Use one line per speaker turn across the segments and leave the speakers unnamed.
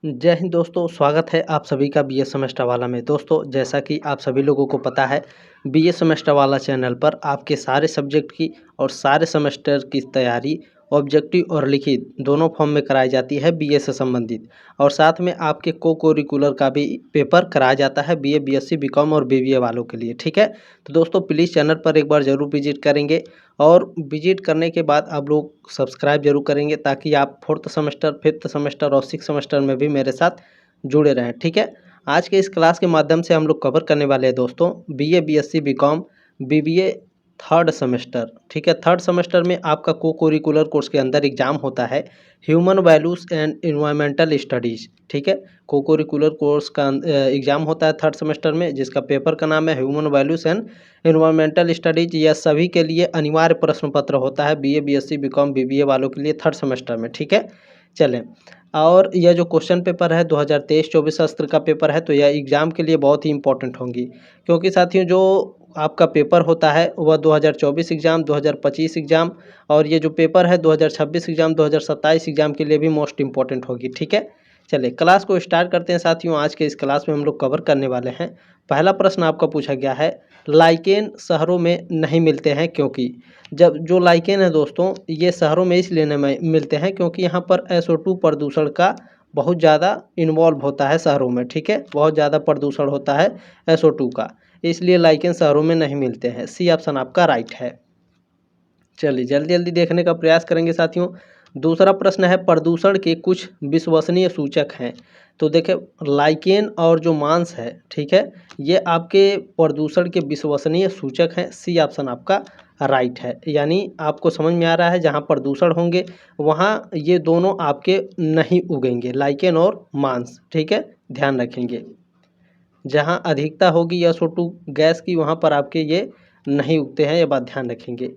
जय हिंद दोस्तों, स्वागत है आप सभी का बीए सेमेस्टर वाला में। दोस्तों, जैसा कि आप सभी लोगों को पता है, बीए सेमेस्टर वाला चैनल पर आपके सारे सब्जेक्ट की और सारे सेमेस्टर की तैयारी ऑब्जेक्टिव और लिखित दोनों फॉर्म में कराई जाती है बीए से संबंधित। और साथ में आपके को-करिकुलर का भी पेपर कराया जाता है बीए, बीएससी, बीकॉम और बीबीए वालों के लिए। ठीक है, तो दोस्तों प्लीज़ चैनल पर एक बार ज़रूर विजिट करेंगे और विजिट करने के बाद आप लोग सब्सक्राइब जरूर करेंगे ताकि आप 4th सेमेस्टर, 5th सेमेस्टर और 6th सेमेस्टर में भी मेरे साथ जुड़े रहें। ठीक है, आज के इस क्लास के माध्यम से हम लोग कवर करने वाले हैं दोस्तों BA, BSc, BCom, BBA 3rd semester. ठीक है, 3rd सेमेस्टर में आपका को-करिकुलर कोर्स के अंदर एग्जाम होता है human values and environmental studies. ठीक है, को-करिकुलर कोर्स का एग्जाम होता है 3rd सेमेस्टर में, जिसका पेपर का नाम है human values and environmental studies. यह सभी के लिए अनिवार्य प्रश्न पत्र होता है बीए, बीएससी, बीकॉम, बीबीए वालों के लिए 3rd सेमेस्टर में। ठीक है, चलें। और यह जो क्वेश्चन पेपर है 2023-24 शास्त्र का पेपर है, तो यह एग्ज़ाम के लिए बहुत ही इंपॉर्टेंट होंगी, क्योंकि साथियों जो आपका पेपर होता है वह 2024 एग्ज़ाम, 2025 एग्ज़ाम और ये जो पेपर है 2026 एग्ज़ाम, 2027 एग्ज़ाम के लिए भी मोस्ट इंपॉर्टेंट होगी। ठीक है, चलिए क्लास को स्टार्ट करते हैं साथियों। आज के इस क्लास में हम लोग कवर करने वाले हैं। पहला प्रश्न आपका पूछा गया है, लाइकेन शहरों में नहीं मिलते हैं क्योंकि। जब जो लाइकेन है दोस्तों, ये शहरों में इसलिए नहीं मिलते हैं क्योंकि यहाँ पर SO2 प्रदूषण का बहुत ज़्यादा इन्वॉल्व होता है शहरों में। ठीक है, बहुत ज़्यादा प्रदूषण होता है SO2 का, इसलिए लाइकेन शहरों में नहीं मिलते हैं। सी ऑप्शन आपका राइट है। चलिए जल्दी जल्दी देखने का प्रयास करेंगे साथियों। दूसरा प्रश्न है, प्रदूषण के कुछ विश्वसनीय सूचक हैं। तो देखें, लाइकेन और जो मांस है, ठीक है, ये आपके प्रदूषण के विश्वसनीय सूचक हैं। सी ऑप्शन आपका राइट है। यानी आपको समझ में आ रहा है, जहाँ प्रदूषण होंगे वहाँ ये दोनों आपके नहीं उगेंगे, लाइकेन और मांस। ठीक है, ध्यान रखेंगे। जहाँ अधिकता होगी SO2 गैस की, वहाँ पर आपके ये नहीं उगते हैं, ये बात ध्यान रखेंगे।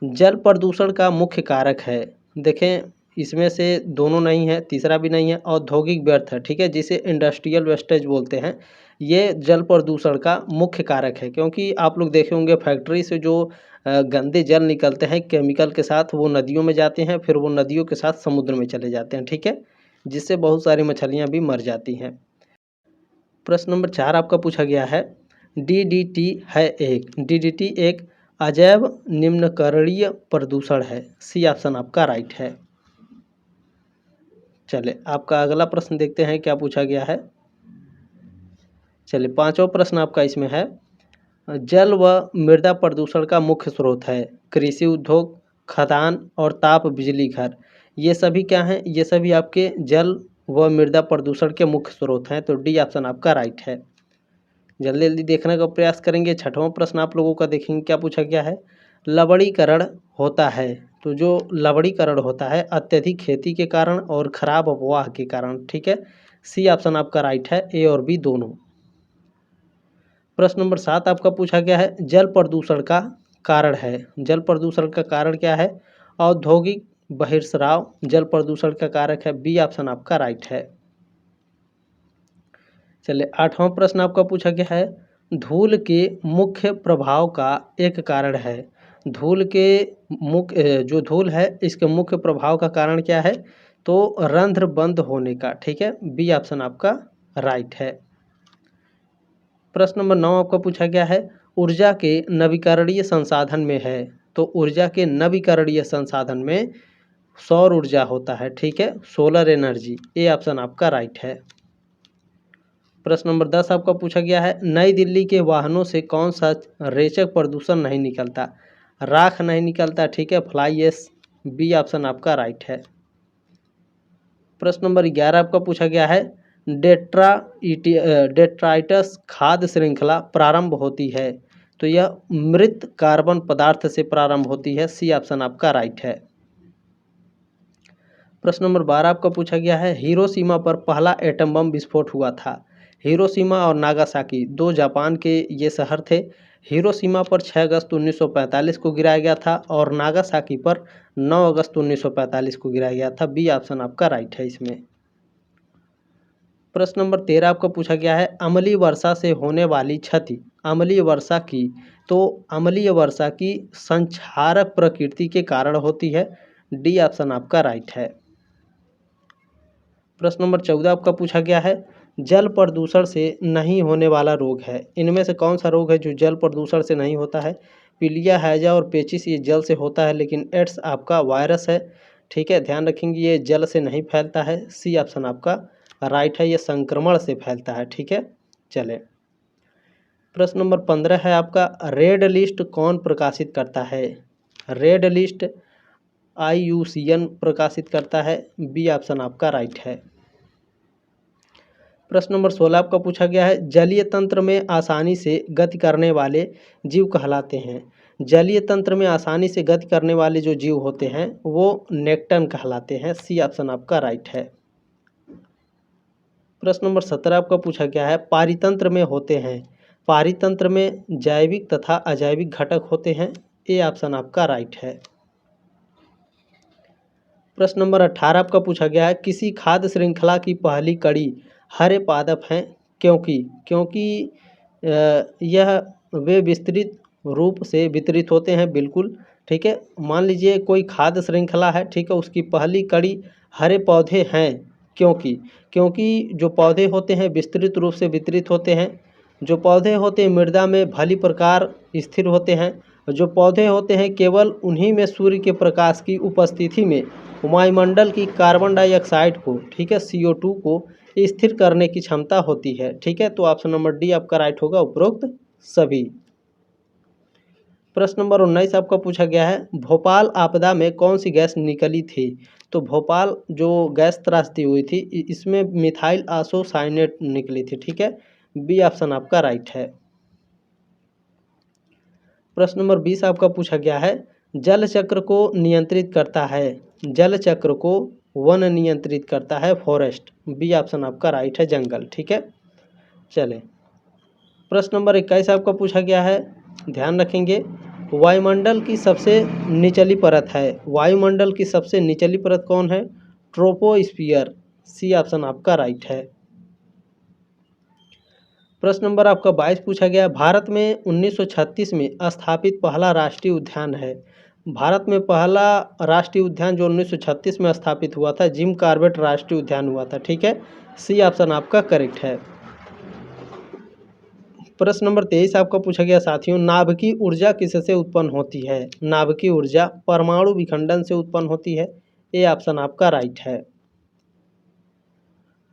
जल प्रदूषण का मुख्य कारक है, देखें इसमें से दोनों नहीं है, तीसरा भी नहीं है, औद्योगिक व्यर्थ है। ठीक है, जिसे इंडस्ट्रियल वेस्टेज बोलते हैं, ये जल प्रदूषण का मुख्य कारक है। क्योंकि आप लोग देखे होंगे फैक्ट्री से जो गंदे जल निकलते हैं केमिकल के साथ, वो नदियों में जाते हैं, फिर वो नदियों के साथ समुद्र में चले जाते हैं। ठीक है, जिससे बहुत सारी मछलियाँ भी मर जाती हैं। प्रश्न नंबर 4 आपका पूछा गया है, DDT एक अजैव निम्नकरणीय प्रदूषण है। सी ऑप्शन आपका राइट है। चलिए आपका अगला प्रश्न देखते हैं क्या पूछा गया है। चलिए 5वां प्रश्न आपका इसमें है, जल व मृदा प्रदूषण का मुख्य स्रोत है कृषि उद्योग, खदान और ताप बिजली घर। ये सभी क्या हैं? ये सभी आपके जल व मृदा प्रदूषण के मुख्य स्रोत हैं। तो डी ऑप्शन आपका राइट है। जल्दी जल्दी देखने का प्रयास करेंगे। 6वां प्रश्न आप लोगों का देखेंगे क्या पूछा गया है, लवणीकरण होता है। तो जो लवणीकरण होता है अत्यधिक खेती के कारण और खराब अफवाह के कारण। ठीक है, सी ऑप्शन आपका राइट है, ए और बी दोनों। प्रश्न नंबर 7 आपका पूछा गया है, जल प्रदूषण का कारण है। जल प्रदूषण का कारण क्या है? औद्योगिक बहिर्स्राव जल प्रदूषण का कारक है। बी ऑप्शन आपका राइट है। चलिए 8वां प्रश्न आपका पूछा गया है, धूल के मुख्य प्रभाव का एक कारण है। धूल के मुख्य जो धूल है इसके मुख्य प्रभाव का कारण क्या है? तो रंध्र बंद होने का। ठीक है, बी ऑप्शन आपका राइट है। प्रश्न नंबर 9 आपका पूछा गया है, ऊर्जा के नवीकरणीय संसाधन में है। तो ऊर्जा के नवीकरणीय संसाधन में सौर ऊर्जा होता है। ठीक है, सोलर एनर्जी। ए ऑप्शन आपका राइट है। प्रश्न नंबर 10 आपका पूछा गया है, नई दिल्ली के वाहनों से कौन सा रेचक प्रदूषण नहीं निकलता? राख नहीं निकलता। ठीक है, फ्लाई एश। बी ऑप्शन आपका राइट है। प्रश्न नंबर 11 आपका पूछा गया है, डेट्राइटस खाद्य श्रृंखला प्रारंभ होती है। तो यह मृत कार्बन पदार्थ से प्रारंभ होती है। सी ऑप्शन आपका राइट है। प्रश्न नंबर 12 आपका पूछा गया है, हिरोशिमा पर पहला एटम बम विस्फोट हुआ था। हिरोशिमा और नागासाकी दो जापान के ये शहर थे। हिरोशिमा पर 6 अगस्त 1945 को गिराया गया था और नागासाकी पर 9 अगस्त 1945 को गिराया गया था। बी ऑप्शन आपका राइट है इसमें। प्रश्न नंबर 13 आपका पूछा गया है, अम्लीय वर्षा से होने वाली क्षति। अम्लीय वर्षा की, तो अम्लीय वर्षा की संक्षारक प्रकृति के कारण होती है। डी ऑप्शन आपका राइट है। प्रश्न नंबर 14 आपका पूछा गया है, जल प्रदूषण से नहीं होने वाला रोग है, इनमें से कौन सा रोग है जो जल प्रदूषण से नहीं होता है? पीलिया, हैजा और पेचिस ये जल से होता है, लेकिन एड्स आपका वायरस है। ठीक है, ध्यान रखेंगे ये जल से नहीं फैलता है। सी ऑप्शन आपका राइट है, ये संक्रमण से फैलता है। ठीक है, चले प्रश्न नंबर 15 है आपका, रेड लिस्ट कौन प्रकाशित करता है? रेड लिस्ट IUCN प्रकाशित करता है। बी ऑप्शन आपका राइट है। प्रश्न नंबर 16 आपका पूछा गया है, जलीय तंत्र में आसानी से गति करने वाले जीव कहलाते हैं। जलीय तंत्र में आसानी से गति करने वाले जो जीव होते हैं वो नेक्टन कहलाते हैं। सी ऑप्शन आपका राइट है। प्रश्न नंबर 17 आपका पूछा गया है, पारितंत्र में होते हैं। पारितंत्र में जैविक तथा अजैविक घटक होते हैं। ए ऑप्शन आपका राइट है। प्रश्न नंबर 18 आपका पूछा गया है, किसी खाद्य श्रृंखला की पहली कड़ी हरे पादप हैं, क्योंकि यह वे विस्तृत रूप से वितरित होते हैं। बिल्कुल ठीक है, मान लीजिए कोई खाद्य श्रृंखला है, ठीक है, उसकी पहली कड़ी हरे पौधे हैं, क्योंकि जो पौधे होते हैं विस्तृत रूप से वितरित होते हैं। जो पौधे होते हैं मृदा में भली प्रकार स्थिर होते हैं। जो पौधे होते हैं केवल उन्हीं में सूर्य के प्रकाश की उपस्थिति में वायुमंडल की कार्बन डाइऑक्साइड को, ठीक है, CO2 को स्थिर करने की क्षमता होती है। ठीक है, तो ऑप्शन नंबर डी आपका राइट होगा, उपरोक्त सभी। प्रश्न नंबर 19 आपका पूछा गया है, भोपाल आपदा में कौन सी गैस निकली थी? तो भोपाल जो गैस त्रासदी हुई थी इसमें मिथाइल आइसोसाइनेट निकली थी। ठीक है, बी ऑप्शन आपका राइट है। प्रश्न नंबर 20 आपका पूछा गया है, जल चक्र को नियंत्रित करता है। जल चक्र को वन नियंत्रित करता है, फॉरेस्ट। बी ऑप्शन आपका राइट है, जंगल। ठीक है, चले प्रश्न नंबर 21 आपका पूछा गया है, ध्यान रखेंगे, वायुमंडल की सबसे निचली परत है। वायुमंडल की सबसे निचली परत कौन है? ट्रोपोस्फियर। सी ऑप्शन आपका राइट है। प्रश्न नंबर आपका 22 पूछा गया, भारत में 1936 में स्थापित पहला राष्ट्रीय उद्यान है। भारत में पहला राष्ट्रीय उद्यान जो 1936 में स्थापित हुआ था, जिम कॉर्बेट राष्ट्रीय उद्यान हुआ था। ठीक है, सी ऑप्शन आपका करेक्ट है। प्रश्न नंबर 23 आपका पूछा गया साथियों, नाभिकीय ऊर्जा किससे उत्पन्न होती है? नाभिकीय ऊर्जा परमाणु विखंडन से उत्पन्न होती है। ए ऑप्शन आपका राइट है।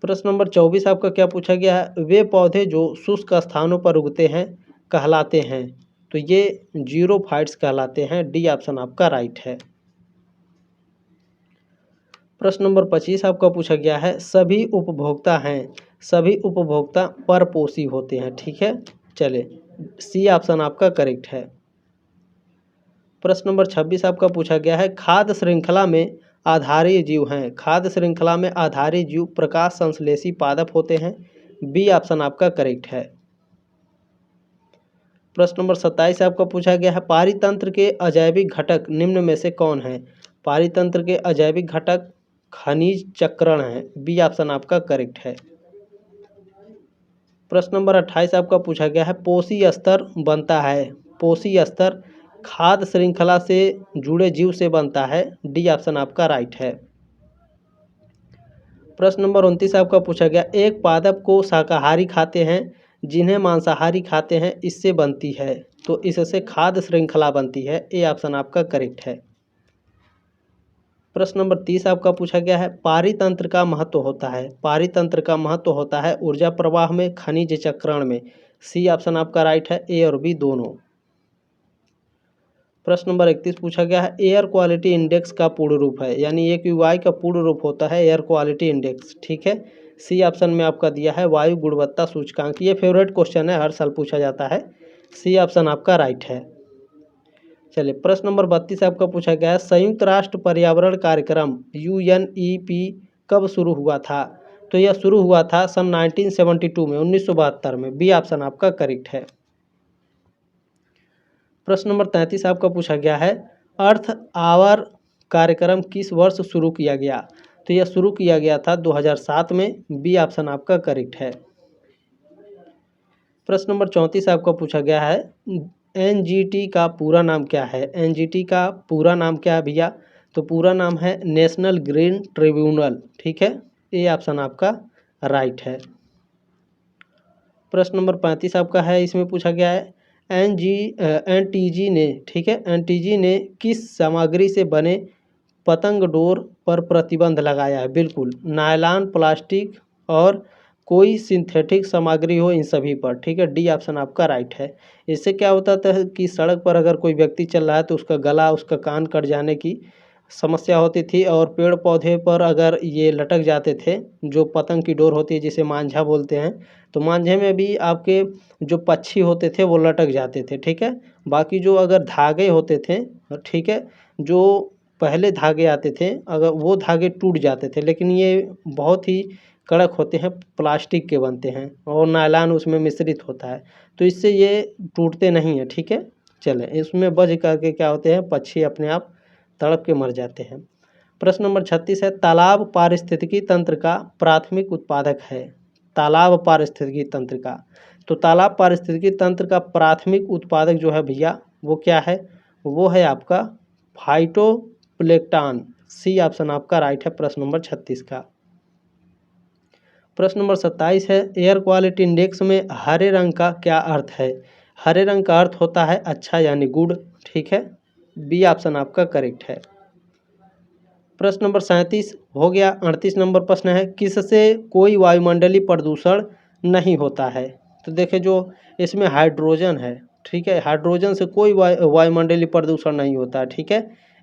प्रश्न नंबर 24 आपका क्या पूछा गया है, वे पौधे जो शुष्क स्थानों पर उगते हैं कहलाते हैं? तो ये जीरोफाइट्स कहलाते हैं। डी ऑप्शन आपका राइट है। प्रश्न नंबर 25 आपका पूछा गया है, सभी उपभोक्ता हैं, सभी उपभोक्ता परपोषी होते हैं। ठीक है, चले सी ऑप्शन आपका करेक्ट है। प्रश्न नंबर 26 आपका पूछा गया है, खाद्य श्रृंखला में आधारीय जीव हैं। खाद्य श्रृंखला में आधारीय जीव प्रकाश संश्लेषी पादप होते हैं। बी ऑप्शन आपका करेक्ट है। प्रश्न नंबर 27 आपका पूछा गया है, पारितंत्र के अजैविक घटक निम्न में से कौन है? पारितंत्र के अजैविक घटक खनिज चक्रण है। बी ऑप्शन आपका करेक्ट है। प्रश्न नंबर 28 आपका पूछा गया है, पोषी स्तर बनता है। पोषी स्तर खाद्य श्रृंखला से जुड़े जीव से बनता है। डी ऑप्शन आपका राइट है। प्रश्न नंबर 29 आपका पूछा गया, एक पादप को शाकाहारी खाते हैं जिन्हें मांसाहारी खाते हैं, इससे बनती है। तो इससे खाद्य श्रृंखला बनती है। ए ऑप्शन आपका करेक्ट है। प्रश्न नंबर 30 आपका पूछा गया है, पारितंत्र का महत्व होता है। पारितंत्र का महत्व होता है ऊर्जा प्रवाह में, खनिज चक्रण में। सी ऑप्शन आपका राइट है, ए और बी दोनों। प्रश्न नंबर 31 पूछा गया है, एयर क्वालिटी इंडेक्स का पूर्ण रूप है, यानी AQI का पूर्ण रूप होता है एयर क्वालिटी इंडेक्स। ठीक है, सी ऑप्शन में आपका दिया है वायु गुणवत्ता सूचकांक। ये फेवरेट क्वेश्चन है, हर साल पूछा जाता है। सी ऑप्शन आपका राइट है। चलिए प्रश्न नंबर 32 आपका पूछा गया है, संयुक्त राष्ट्र पर्यावरण कार्यक्रम UNEP कब शुरू हुआ था? तो यह शुरू हुआ था सन 1972 में, 1972 में। बी ऑप्शन आपका करेक्ट है। प्रश्न नंबर 33 आपका पूछा गया है, अर्थ आवर कार्यक्रम किस वर्ष शुरू किया गया? तो यह शुरू किया गया था 2007 में। बी ऑप्शन आपका करेक्ट है। प्रश्न नंबर 34 आपका पूछा गया है, NGT का पूरा नाम क्या है? NGT का पूरा नाम क्या है भैया? तो पूरा नाम है नेशनल ग्रीन ट्रिब्यूनल। ठीक है, ए ऑप्शन आपका राइट है। प्रश्न नंबर 35 आपका है, इसमें पूछा गया है एनटीजी ने, ठीक है, एनटीजी ने किस सामग्री से बने पतंग डोर पर प्रतिबंध लगाया है? बिल्कुल, नायलॉन, प्लास्टिक और कोई सिंथेटिक सामग्री हो, इन सभी पर, ठीक है, डी ऑप्शन आपका राइट है। इससे क्या होता था कि सड़क पर अगर कोई व्यक्ति चल रहा है तो उसका गला, उसका कान कट जाने की समस्या होती थी, और पेड़ पौधे पर अगर ये लटक जाते थे, जो पतंग की डोर होती है जिसे मांझा बोलते हैं, तो मांझे में भी आपके जो पक्षी होते थे वो लटक जाते थे, ठीक है। बाकी जो अगर धागे होते थे, ठीक है, जो पहले धागे आते थे अगर वो धागे टूट जाते थे, लेकिन ये बहुत ही कड़क होते हैं, प्लास्टिक के बनते हैं और नायलॉन उसमें मिश्रित होता है, तो इससे ये टूटते नहीं हैं, ठीक है। चलें, इसमें बज करके क्या होते हैं, पक्षी अपने आप तड़प के मर जाते हैं। प्रश्न नंबर 36 है, तालाब पारिस्थितिकी तंत्र का प्राथमिक उत्पादक है। तालाब पारिस्थितिकी तंत्र का, तो तालाब पारिस्थितिकी तंत्र का प्राथमिक उत्पादक जो है भैया वो क्या है? वो है आपका फाइटोप्लैंक्टन। सी ऑप्शन आपका राइट है प्रश्न नंबर 36 का। प्रश्न नंबर 27 है, एयर क्वालिटी इंडेक्स में हरे रंग का क्या अर्थ है? हरे रंग का अर्थ होता है अच्छा यानी गुड, ठीक है, बी ऑप्शन आपका करेक्ट है। प्रश्न नंबर 37 हो गया। 38 नंबर प्रश्न है, किससे कोई वायुमंडलीय प्रदूषण नहीं होता है? तो देखिए जो इसमें हाइड्रोजन है, ठीक है, हाइड्रोजन से कोई वायुमंडलीय प्रदूषण नहीं होता है, ठीक है,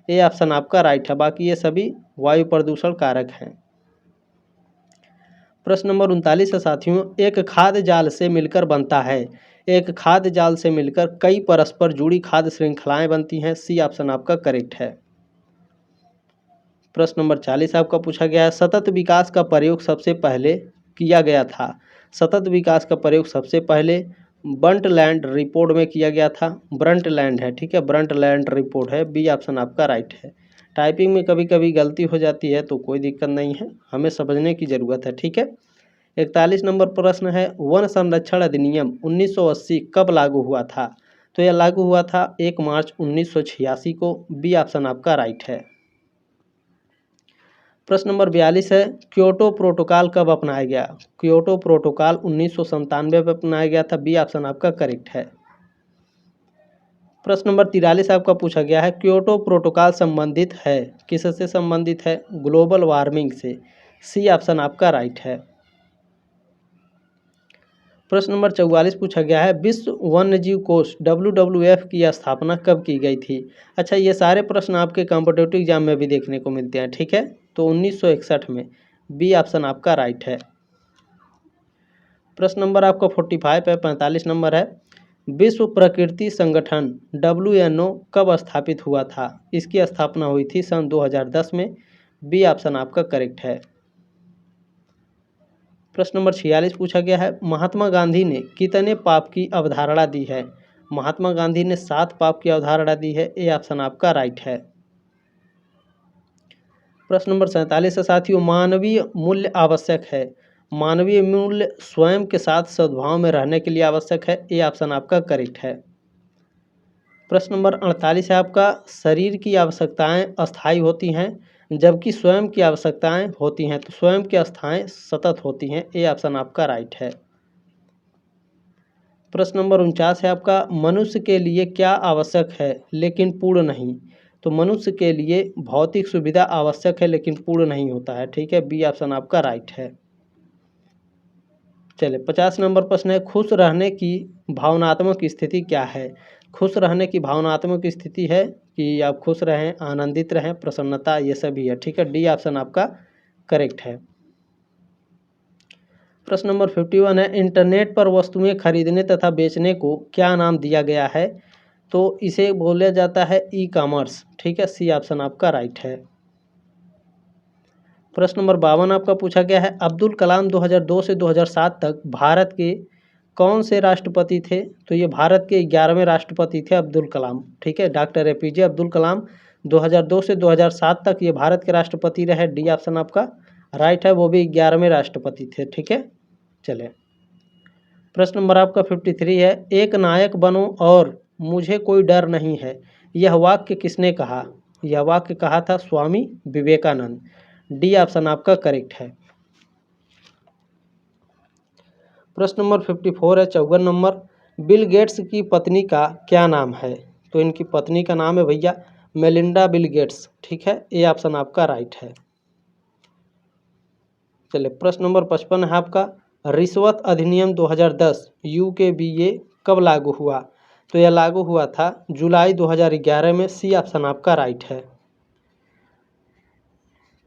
ये ऑप्शन आपका राइट है, बाकी ये सभी वायु प्रदूषण कारक हैं। प्रश्न नंबर 39 है साथियों, एक खाद्य जाल से मिलकर बनता है। एक खाद्य जाल से मिलकर कई परस्पर जुड़ी खाद्य श्रृंखलाएं बनती हैं, सी ऑप्शन आपका करेक्ट है। प्रश्न नंबर 40 आपका पूछा गया है, सतत विकास का प्रयोग सबसे पहले किया गया था। सतत विकास का प्रयोग सबसे पहले ब्रंटलैंड रिपोर्ट में किया गया था। ब्रंटलैंड है, ठीक है, ब्रंटलैंड रिपोर्ट है, बी ऑप्शन आपका राइट है। टाइपिंग में कभी कभी गलती हो जाती है तो कोई दिक्कत नहीं है, हमें समझने की ज़रूरत है, ठीक है। 41 नंबर प्रश्न है, वन संरक्षण अधिनियम 1980 कब लागू हुआ था? तो यह लागू हुआ था 1 मार्च 1986 को, बी ऑप्शन आपका राइट है। प्रश्न नंबर 42 है, क्योटो प्रोटोकॉल कब अपनाया गया? क्योटो प्रोटोकॉल 1997 में अपनाया गया था, बी ऑप्शन आपका करेक्ट है। प्रश्न नंबर 43 आपका पूछा गया है, क्योटो प्रोटोकॉल संबंधित है, किससे संबंधित है? ग्लोबल वार्मिंग से, सी ऑप्शन आपका राइट है। प्रश्न नंबर 44 पूछा गया है, विश्व वन्यजीव कोष WWF की स्थापना कब की गई थी? अच्छा, ये सारे प्रश्न आपके कॉम्पिटिटिव एग्जाम में भी देखने को मिलते हैं, ठीक है, तो 1961 में, बी ऑप्शन आपका राइट है। प्रश्न नंबर आपका 45 है, 45 नंबर है, विश्व प्रकृति संगठन WNO कब स्थापित हुआ था? इसकी स्थापना हुई थी सन 2010 में, बी ऑप्शन आपका करेक्ट है। प्रश्न नंबर 46 पूछा गया है, महात्मा गांधी ने कितने पाप की अवधारणा दी है? महात्मा गांधी ने 7 पाप की अवधारणा दी है, ए ऑप्शन आपका राइट है। प्रश्न नंबर 47 है साथियों, मानवीय मूल्य आवश्यक है। मानवीय मूल्य स्वयं के साथ सद्भाव में रहने के लिए आवश्यक है, ए ऑप्शन आपका करेक्ट है। प्रश्न नंबर 48 है आपका, शरीर की आवश्यकताएं अस्थायी होती हैं जबकि स्वयं की आवश्यकताएं होती हैं, तो स्वयं की अवस्थाएं सतत होती हैं, ए ऑप्शन आपका राइट है। प्रश्न नंबर 49 है आपका, मनुष्य के लिए क्या आवश्यक है लेकिन पूर्ण नहीं? तो मनुष्य के लिए भौतिक सुविधा आवश्यक है लेकिन पूर्ण नहीं होता है, ठीक है, बी ऑप्शन आपका राइट है। चलिए 50 नंबर प्रश्न है, खुश रहने की भावनात्मक स्थिति क्या है? खुश रहने की भावनात्मक स्थिति है कि आप खुश रहें, आनंदित रहें, प्रसन्नता, ये सभी है, ठीक है, डी ऑप्शन आपका करेक्ट है। प्रश्न नंबर 51 है, इंटरनेट पर वस्तुएं खरीदने तथा बेचने को क्या नाम दिया गया है? तो इसे बोला जाता है ई कॉमर्स, ठीक है, सी ऑप्शन आपका राइट है। प्रश्न नंबर 52 आपका पूछा गया है, अब्दुल कलाम 2002 से 2007 तक भारत के कौन से राष्ट्रपति थे? तो ये भारत के 11वें राष्ट्रपति थे अब्दुल कलाम, ठीक है, डॉक्टर APJ अब्दुल कलाम 2002 से 2007 तक ये भारत के राष्ट्रपति रहे, डी ऑप्शन आपका राइट है, वो भी 11वें राष्ट्रपति थे, ठीक है। चले प्रश्न नंबर आपका 53 है, एक नायक बनो और मुझे कोई डर नहीं है, यह वाक्य किसने कहा? यह वाक्य कहा था स्वामी विवेकानंद, डी ऑप्शन आपका करेक्ट है। प्रश्न नंबर 54 है 54 नंबर, बिल गेट्स की पत्नी का क्या नाम है? तो इनकी पत्नी का नाम है भैया मेलिंडा बिल गेट्स। ठीक है, ये ऑप्शन आपका राइट है। चलिए प्रश्न नंबर 55 है आपका, रिश्वत अधिनियम 2010 यूकेबीए कब लागू हुआ? तो यह लागू हुआ था जुलाई 2011 में। सी ऑप्शन आपका राइट है।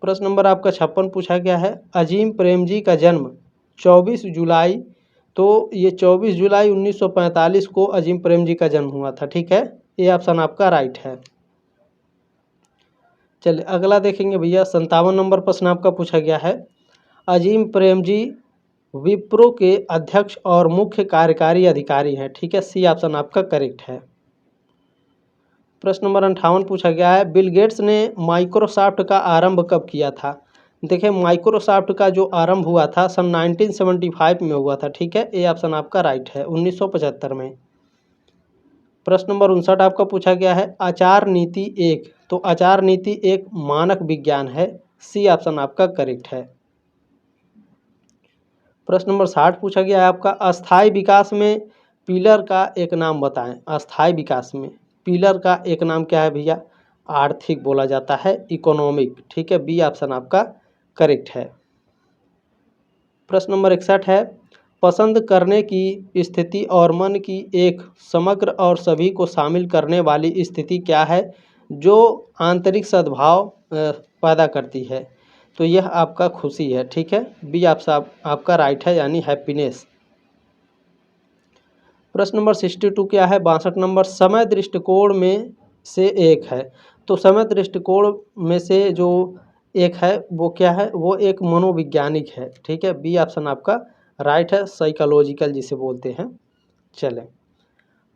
प्रश्न नंबर आपका 56 पूछा गया है, अजीम प्रेमजी का जन्म 24 जुलाई, तो ये 24 जुलाई 1945 को अजीम प्रेमजी का जन्म हुआ था। ठीक है, ये ऑप्शन आपका राइट है। चलिए अगला देखेंगे भैया, 57 नंबर प्रश्न आपका पूछा गया है, अजीम प्रेमजी विप्रो के अध्यक्ष और मुख्य कार्यकारी अधिकारी हैं। ठीक है, सी ऑप्शन आपका करेक्ट है। प्रश्न नंबर 58 पूछा गया है, बिल गेट्स ने माइक्रोसॉफ्ट का आरंभ कब किया था? देखिए माइक्रोसॉफ्ट का जो आरंभ हुआ था सन 1975 में हुआ था। ठीक है, ये ऑप्शन आपका राइट है, 1975 में। प्रश्न नंबर 59 आपका पूछा गया है, आचार नीति एक, तो आचार नीति एक मानक विज्ञान है। सी ऑप्शन आपका करेक्ट है। प्रश्न नंबर 60 पूछा गया है आपका, अस्थायी विकास में पिलर का एक नाम बताएं। अस्थायी विकास में पिलर का एक नाम क्या है भैया? आर्थिक बोला जाता है, इकोनॉमिक। ठीक है, बी ऑप्शन आपका करेक्ट है। प्रश्न नंबर 61 है, पसंद करने की स्थिति और मन की एक समग्र और सभी को शामिल करने वाली स्थिति क्या है जो आंतरिक सद्भाव पैदा करती है? तो यह आपका खुशी है। ठीक है, बी आपका राइट है, यानी हैप्पीनेस। प्रश्न नंबर 62 क्या है? 62 नंबर, समय दृष्टिकोण में से एक है, तो समय दृष्टिकोण में से जो एक है वो क्या है? वो एक मनोवैज्ञानिक है। ठीक है, बी ऑप्शन आपका राइट है, साइकोलॉजिकल जिसे बोलते हैं। चलें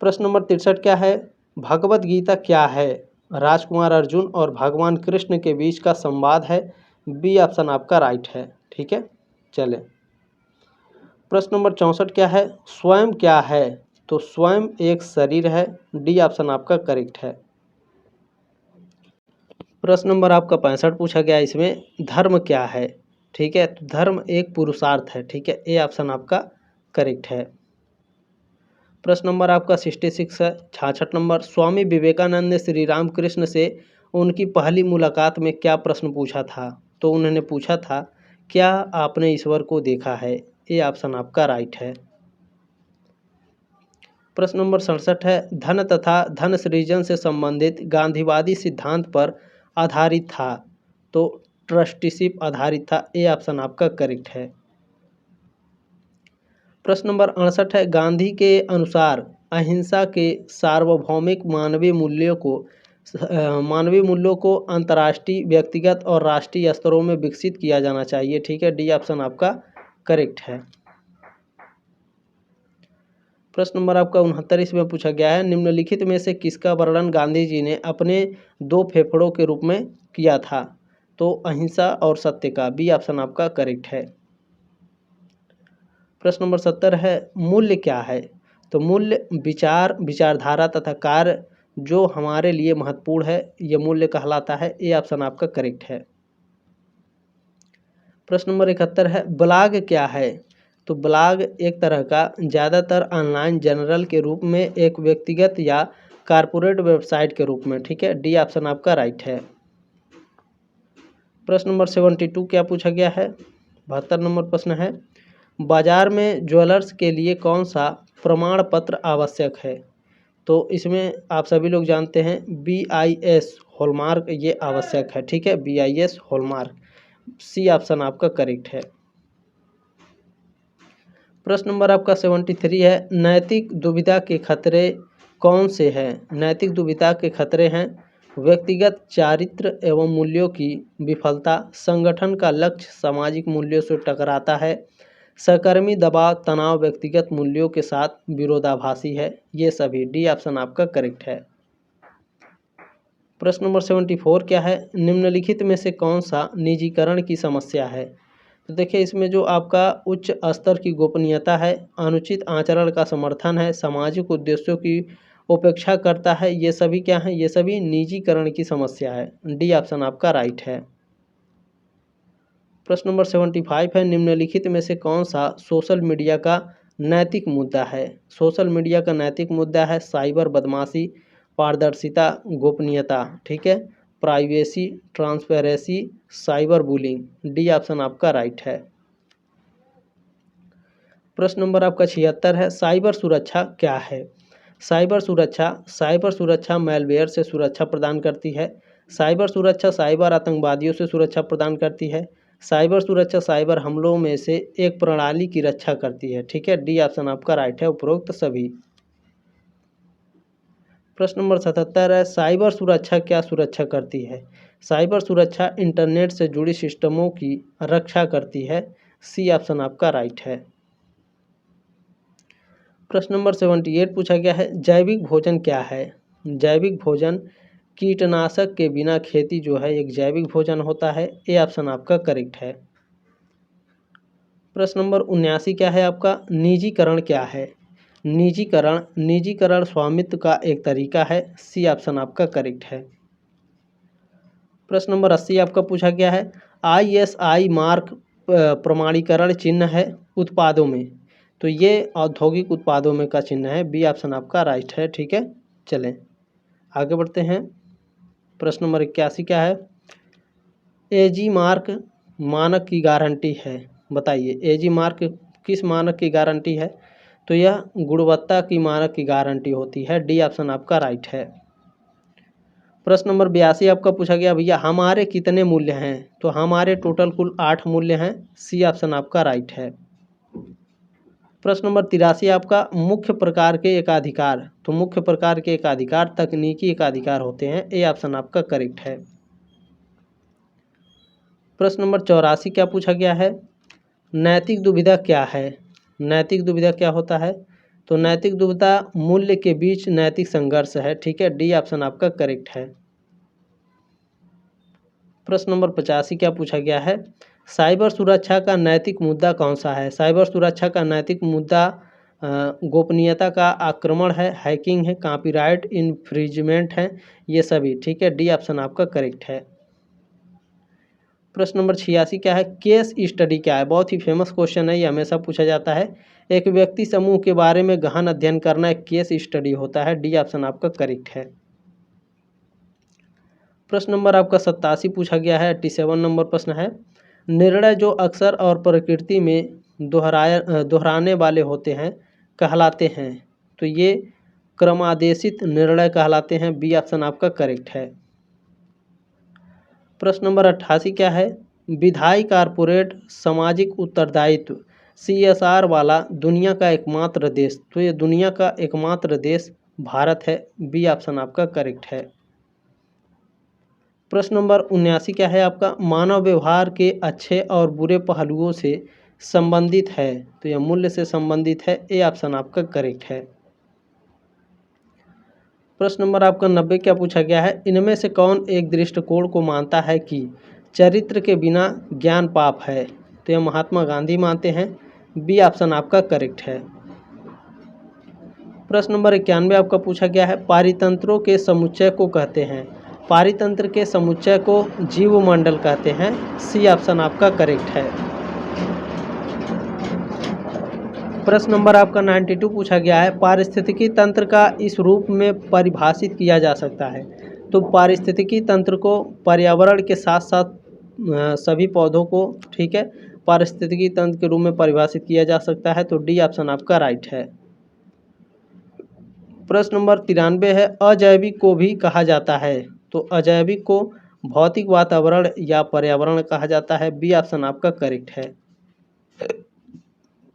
प्रश्न नंबर 63 क्या है? भगवत गीता क्या है? राजकुमार अर्जुन और भगवान कृष्ण के बीच का संवाद है। बी ऑप्शन आपका राइट है। ठीक है, चलें प्रश्न नंबर 64 क्या है? स्वयं क्या है? तो स्वयं एक शरीर है। डी ऑप्शन आपका करेक्ट है। प्रश्न नंबर आपका 65 पूछा गया, इसमें धर्म क्या है? ठीक है, तो धर्म एक पुरुषार्थ है। ठीक है, ए ऑप्शन आपका करेक्ट है। प्रश्न नंबर आपका 66 है 66 नंबर, स्वामी विवेकानंद ने श्री राम कृष्ण से उनकी पहली मुलाकात में क्या प्रश्न पूछा था? तो उन्होंने पूछा था, क्या आपने ईश्वर को देखा है? ये ऑप्शन आपका राइट है। प्रश्न नंबर 67 है, धन तथा धन सृजन से संबंधित गांधीवादी सिद्धांत पर आधारित था, तो ट्रस्टीशिप आधारित था। ये ऑप्शन आपका करेक्ट है। प्रश्न नंबर 68 है, गांधी के अनुसार अहिंसा के सार्वभौमिक मानवीय मूल्यों को अंतर्राष्ट्रीय, व्यक्तिगत और राष्ट्रीय स्तरों में विकसित किया जाना चाहिए। ठीक है, डी ऑप्शन आपका करेक्ट है। प्रश्न नंबर आपका 69 इसमें पूछा गया है, निम्नलिखित में से किसका वर्णन गांधी जी ने अपने दो फेफड़ों के रूप में किया था? तो अहिंसा और सत्य का। बी ऑप्शन आपका करेक्ट है। प्रश्न नंबर 70 है, मूल्य क्या है? तो मूल्य विचारधारा तथा कार्य जो हमारे लिए महत्वपूर्ण है, यह मूल्य कहलाता है। ये ऑप्शन आपका करेक्ट है। प्रश्न नंबर 71 है, ब्लॉग क्या है? तो ब्लॉग एक तरह का ज़्यादातर ऑनलाइन जर्नल के रूप में एक व्यक्तिगत या कारपोरेट वेबसाइट के रूप में। ठीक है, डी ऑप्शन आपका राइट है। प्रश्न नंबर 72 क्या पूछा गया है? 72 नंबर प्रश्न है, बाजार में ज्वेलर्स के लिए कौन सा प्रमाण पत्र आवश्यक है? तो इसमें आप सभी लोग जानते हैं BIS हॉलमार्क ये आवश्यक है। ठीक है, BIS हॉलमार्क। सी ऑप्शन आपका करेक्ट है। प्रश्न नंबर आपका 73 है, नैतिक दुविधा के खतरे कौन से हैं? नैतिक दुविधा के खतरे हैं व्यक्तिगत चारित्र एवं मूल्यों की विफलता, संगठन का लक्ष्य सामाजिक मूल्यों से टकराता है, सहकर्मी दबाव तनाव व्यक्तिगत मूल्यों के साथ विरोधाभासी है। ये सभी। डी ऑप्शन आपका करेक्ट है। प्रश्न नंबर 74 क्या है? निम्नलिखित में से कौन सा निजीकरण की समस्या है? तो देखिए इसमें जो आपका उच्च स्तर की गोपनीयता है, अनुचित आचरण का समर्थन है, सामाजिक उद्देश्यों की उपेक्षा करता है, ये सभी क्या है? ये सभी निजीकरण की समस्या है। डी ऑप्शन आपका राइट है। प्रश्न नंबर 75 है, निम्नलिखित में से कौन सा सोशल मीडिया का नैतिक मुद्दा है। सोशल मीडिया का नैतिक मुद्दा है साइबर बदमाशी, पारदर्शिता, गोपनीयता, ठीक है, privacy, transparency, cyber bullying. D option आपका राइट है। प्रश्न नंबर आपका 76 है, साइबर सुरक्षा क्या है? साइबर सुरक्षा मैलवेयर से सुरक्षा प्रदान करती है। साइबर सुरक्षा साइबर आतंकवादियों से सुरक्षा प्रदान करती है। साइबर सुरक्षा साइबर हमलों में से एक प्रणाली की रक्षा करती है, ठीक है। डी ऑप्शन आपका राइट है, उपरोक्त सभी। प्रश्न नंबर 77 है, साइबर सुरक्षा क्या सुरक्षा करती है? साइबर सुरक्षा इंटरनेट से जुड़ी सिस्टमों की रक्षा करती है। सी ऑप्शन आपका राइट है। प्रश्न नंबर 78 पूछा गया है, जैविक भोजन क्या है? जैविक भोजन कीटनाशक के बिना खेती जो है एक जैविक भोजन होता है। ए ऑप्शन आपका करेक्ट है। प्रश्न नंबर 79 क्या है आपका, निजीकरण क्या है? निजीकरण स्वामित्व का एक तरीका है। सी ऑप्शन आपका करेक्ट है। प्रश्न नंबर 80 आपका पूछा गया है, ISI मार्क प्रमाणीकरण चिन्ह है उत्पादों में, तो ये औद्योगिक उत्पादों में का चिन्ह है। बी ऑप्शन आपका राइट है, ठीक है। चलें आगे बढ़ते हैं। प्रश्न नंबर 81 क्या है, AG मार्क मानक की गारंटी है। बताइए AG मार्क किस मानक की गारंटी है? तो यह गुणवत्ता की मानक की गारंटी होती है। डी ऑप्शन आपका राइट है। प्रश्न नंबर 82 आपका पूछा गया, भैया हमारे कितने मूल्य हैं? तो हमारे टोटल कुल 8 मूल्य हैं। सी ऑप्शन आपका राइट है। प्रश्न नंबर 83 आपका, मुख्य प्रकार के एकाधिकार, तो मुख्य प्रकार के एकाधिकार तकनीकी एकाधिकार होते हैं। ए ऑप्शन आपका करेक्ट है। प्रश्न नंबर 84 क्या पूछा गया है, नैतिक दुविधा क्या है? नैतिक दुविधा क्या होता है? तो नैतिक दुविधा मूल्य के बीच नैतिक संघर्ष है, ठीक है। डी ऑप्शन आपका करेक्ट है। प्रश्न नंबर 85 क्या पूछा गया है, साइबर सुरक्षा का नैतिक मुद्दा कौन सा है? साइबर सुरक्षा का नैतिक मुद्दा गोपनीयता का आक्रमण है, हैकिंग है, कॉपीराइट इन्फ्रिंजमेंट है, ये सभी, ठीक है। डी ऑप्शन आपका करेक्ट है। प्रश्न नंबर 86 क्या है, केस स्टडी क्या है? बहुत ही फेमस क्वेश्चन है, ये हमेशा पूछा जाता है। एक व्यक्ति समूह के बारे में गहन अध्ययन करना एक केस स्टडी होता है। डी ऑप्शन आपका करेक्ट है। प्रश्न नंबर आपका 87 पूछा गया है, 87 नंबर प्रश्न है, निर्णय जो अक्सर और प्रकृति में दोहराने वाले होते हैं कहलाते हैं, तो ये क्रमादेशित निर्णय कहलाते हैं। बी ऑप्शन आपका करेक्ट है। प्रश्न नंबर 88 क्या है, विधायी कारपोरेट सामाजिक उत्तरदायित्व CSR वाला दुनिया का एकमात्र देश, तो ये दुनिया का एकमात्र देश भारत है। बी ऑप्शन आपका करेक्ट है। प्रश्न नंबर 79 क्या है आपका, मानव व्यवहार के अच्छे और बुरे पहलुओं से संबंधित है, तो यह मूल्य से संबंधित है। ए ऑप्शन आपका करेक्ट है। प्रश्न नंबर आपका 90 क्या पूछा गया है, इनमें से कौन एक दृष्टिकोण को मानता है कि चरित्र के बिना ज्ञान पाप है? तो यह महात्मा गांधी मानते हैं। बी ऑप्शन आपका करेक्ट है। प्रश्न नंबर 91 आपका पूछा गया है, पारितंत्रों के समुच्चय को कहते हैं, पारितंत्र के समुच्चय को जीवमंडल कहते हैं। सी ऑप्शन आपका करेक्ट है। प्रश्न नंबर आपका 92 पूछा गया है, पारिस्थितिकी तंत्र का इस रूप में परिभाषित किया जा सकता है, तो पारिस्थितिकी तंत्र को पर्यावरण के साथ साथ सभी पौधों को, ठीक है, पारिस्थितिकी तंत्र के रूप में परिभाषित किया जा सकता है। तो डी ऑप्शन आपका राइट है। प्रश्न नंबर 93 है, अजैविक को भी कहा जाता है, तो अजैविक को भौतिक वातावरण या पर्यावरण कहा जाता है। बी ऑप्शन आपका करेक्ट है।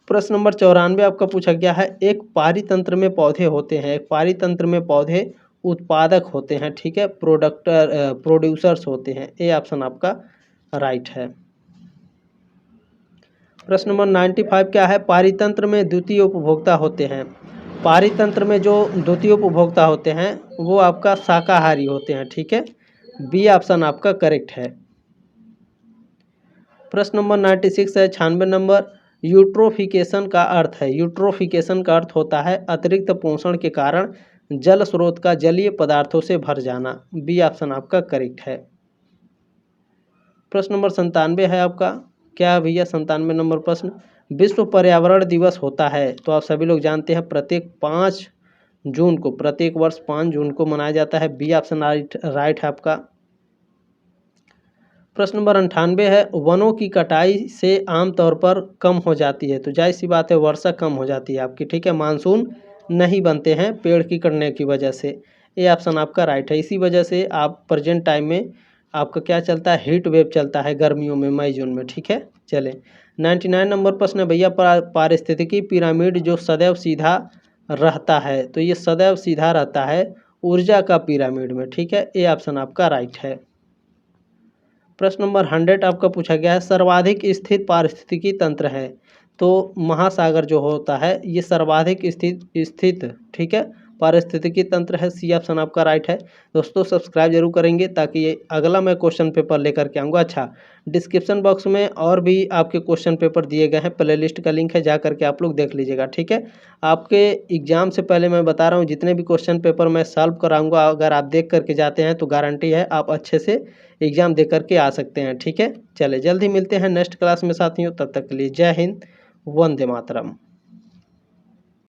प्रश्न नंबर 94 आपका पूछा गया है, एक पारितंत्र में पौधे होते हैं, एक पारितंत्र में पौधे उत्पादक होते हैं, ठीक है, प्रोड्यूसर्स होते हैं। ए ऑप्शन आपका राइट है। प्रश्न नंबर 95 क्या है, पारितंत्र में द्वितीय उपभोक्ता होते हैं, पारितंत्र में जो द्वितीय उपभोक्ता होते हैं वो आपका शाकाहारी होते हैं, ठीक है। बी ऑप्शन आपका करेक्ट है। प्रश्न नंबर 96 है, 96 नंबर, यूट्रोफिकेशन का अर्थ है, यूट्रोफिकेशन का अर्थ होता है अतिरिक्त पोषण के कारण जल स्रोत का जलीय पदार्थों से भर जाना। बी ऑप्शन आपका करेक्ट है। प्रश्न नंबर 97 है आपका, क्या है भैया 97 नंबर प्रश्न, विश्व पर्यावरण दिवस होता है तो आप सभी लोग जानते हैं प्रत्येक 5 जून को, प्रत्येक वर्ष 5 जून को मनाया जाता है। बी ऑप्शन राइट है आपका। प्रश्न नंबर 98 है, वनों की कटाई से आमतौर पर कम हो जाती है, तो जाहिर सी बात है वर्षा कम हो जाती है आपकी, ठीक है, मानसून नहीं बनते हैं पेड़ की कटने की वजह से। ये ऑप्शन आपका राइट है। इसी वजह से आप प्रेजेंट टाइम में आपका क्या चलता है, हीट वेव चलता है गर्मियों में, मई जून में, ठीक है। चले 99 नंबर प्रश्न है भैया, पारिस्थितिकी पिरामिड जो सदैव सीधा रहता है, तो ये सदैव सीधा रहता है ऊर्जा का पिरामिड में, ठीक है। ये ऑप्शन आपका राइट है। प्रश्न नंबर 100 आपका पूछा गया है, सर्वाधिक स्थित पारिस्थितिकी तंत्र है, तो महासागर जो होता है ये सर्वाधिक स्थित ठीक है पारिस्थितिकी तंत्र है। सी ऑप्शन आपका राइट है। दोस्तों सब्सक्राइब जरूर करेंगे ताकि ये अगला मैं क्वेश्चन पेपर लेकर के आऊँगा। अच्छा, डिस्क्रिप्शन बॉक्स में और भी आपके क्वेश्चन पेपर दिए गए हैं, प्लेलिस्ट का लिंक है, जा करके आप लोग देख लीजिएगा, ठीक है। आपके एग्जाम से पहले मैं बता रहा हूँ जितने भी क्वेश्चन पेपर मैं सॉल्व कराऊंगा, अगर आप देख करके जाते हैं तो गारंटी है आप अच्छे से एग्ज़ाम दे करके आ सकते हैं, ठीक है। चले जल्द ही मिलते हैं नेक्स्ट क्लास में साथियों, तब तक के लिए जय हिंद, वंदे मातरम।